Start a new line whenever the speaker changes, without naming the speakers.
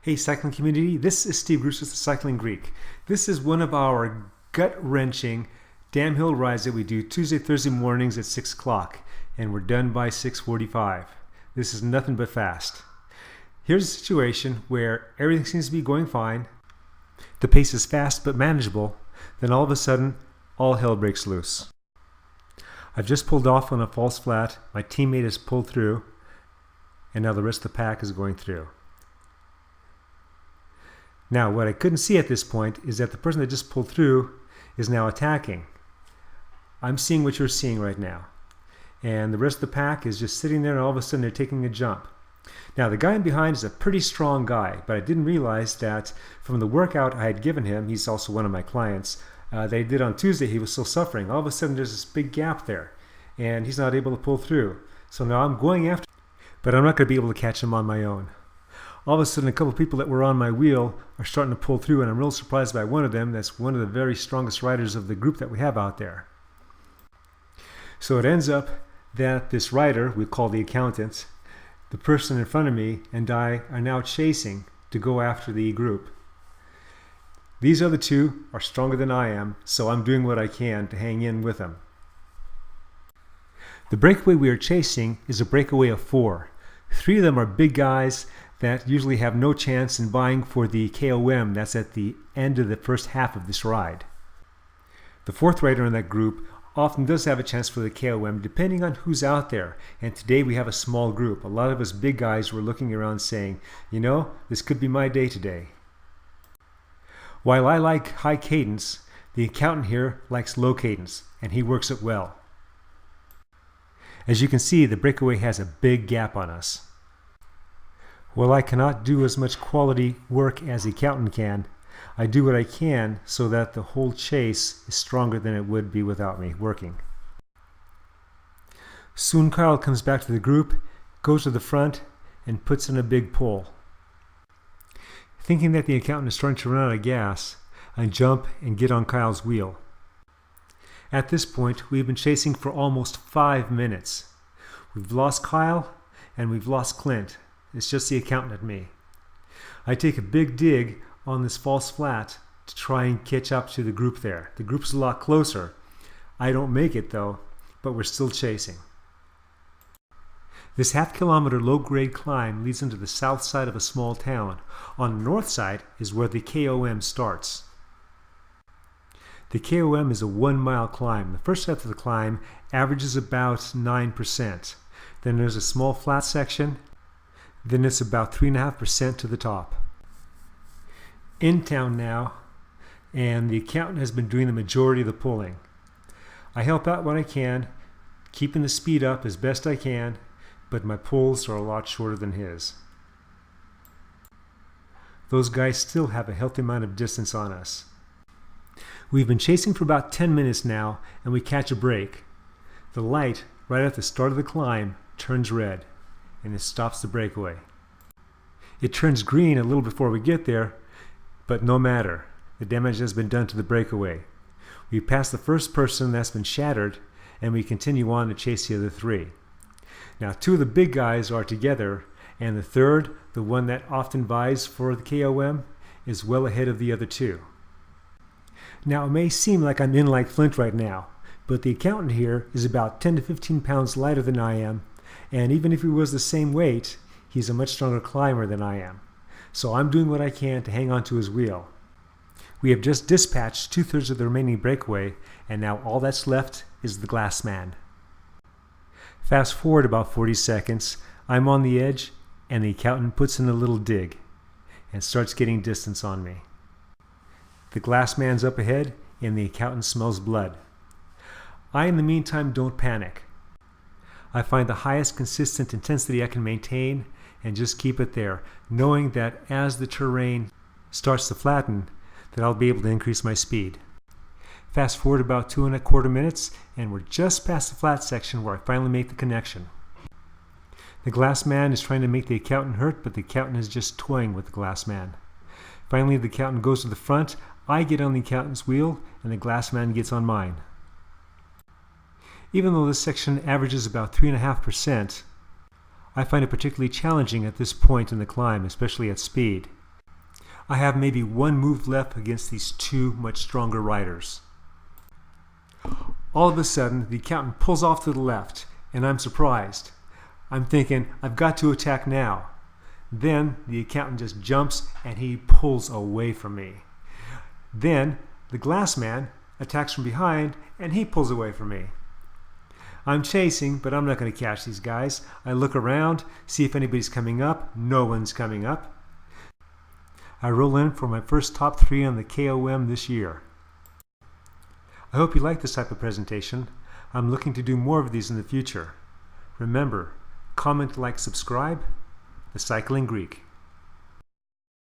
Hey cycling community, this is Steve Bruce with the Cycling Greek. This is one of our gut-wrenching damn hill rides that we do Tuesday, Thursday mornings at 6 o'clock, and we're done by 6:45. This is nothing but fast. Here's a situation where everything seems to be going fine, the pace is fast but manageable, then all of a sudden, all hell breaks loose. I've just pulled off on a false flat, my teammate has pulled through, and now the rest of the pack is going through. Now, what I couldn't see at this point is that the person that just pulled through is now attacking. I'm seeing what you're seeing right now. And the rest of the pack is just sitting there, and all of a sudden they're taking a jump. Now, the guy in behind is a pretty strong guy, but I didn't realize that from the workout I had given him, he's also one of my clients, that he did on Tuesday, he was still suffering. All of a sudden there's this big gap there, and he's not able to pull through. So now I'm going after him, but I'm not going to be able to catch him on my own. All of a sudden, a couple of people that were on my wheel are starting to pull through, and I'm real surprised by one of them. That's one of the very strongest riders of the group that we have out there. So it ends up that this rider, we call the accountant, the person in front of me and I are now chasing to go after the group. These other two are stronger than I am, so I'm doing what I can to hang in with them. The breakaway we are chasing is a breakaway of 4. 3 of them are big guys that usually have no chance in vying for the KOM that's at the end of the first half of this ride. The 4th rider in that group often does have a chance for the KOM depending on who's out there, and today we have a small group. A lot of us big guys were looking around saying, you know, this could be my day today. While I like high cadence, the accountant here likes low cadence, and he works it well. As you can see, the breakaway has a big gap on us. While I cannot do as much quality work as the accountant can, I do what I can so that the whole chase is stronger than it would be without me working. Soon Kyle comes back to the group, goes to the front, and puts in a big pull. Thinking that the accountant is starting to run out of gas, I jump and get on Kyle's wheel. At this point, we've been chasing for almost 5 minutes. We've lost Kyle and we've lost Clint. It's just the accountant and me. I take a big dig on this false flat to try and catch up to the group there. The group's a lot closer. I don't make it though, but we're still chasing. This half-kilometer low-grade climb leads into the south side of a small town. On the north side is where the KOM starts. The KOM is a 1-mile climb. The first half of the climb averages about 9%. Then there's a small flat section. Then it's about 3.5% to the top. In town now, and the accountant has been doing the majority of the pulling. I help out when I can, keeping the speed up as best I can, but my pulls are a lot shorter than his. Those guys still have a healthy amount of distance on us. We've been chasing for about 10 minutes now, and we catch a break. The light right at the start of the climb turns red, and it stops the breakaway. It turns green a little before we get there, but no matter. The damage has been done to the breakaway. We pass the first person that's been shattered, and we continue on to chase the other 3. Now 2 of the big guys are together, and the 3rd, the one that often vies for the KOM, is well ahead of the other 2. Now it may seem like I'm in like Flint right now, but the accountant here is about 10 to 15 pounds lighter than I am, and even if he was the same weight, he's a much stronger climber than I am. So I'm doing what I can to hang on to his wheel. We have just dispatched 2/3 of the remaining breakaway, and now all that's left is the glass man. Fast forward about 40 seconds, I'm on the edge, and the accountant puts in a little dig and starts getting distance on me. The glass man's up ahead, and the accountant smells blood. I, in the meantime, don't panic. I find the highest consistent intensity I can maintain and just keep it there, knowing that as the terrain starts to flatten, that I'll be able to increase my speed. Fast forward about 2.25 minutes, and we're just past the flat section where I finally make the connection. The glass man is trying to make the accountant hurt, but the accountant is just toying with the glass man. Finally, the accountant goes to the front, I get on the accountant's wheel, and the glass man gets on mine. Even though this section averages about 3.5%, I find it particularly challenging at this point in the climb, especially at speed. I have maybe one move left against these two much stronger riders. All of a sudden, the accountant pulls off to the left, and I'm surprised. I'm thinking, I've got to attack now. Then the accountant just jumps and he pulls away from me. Then the glass man attacks from behind and he pulls away from me. I'm chasing, but I'm not going to catch these guys. I look around, see if anybody's coming up. No one's coming up. I roll in for my first top 3 on the KOM this year. I hope you like this type of presentation. I'm looking to do more of these in the future. Remember, comment, like, subscribe. The Cycling Greek.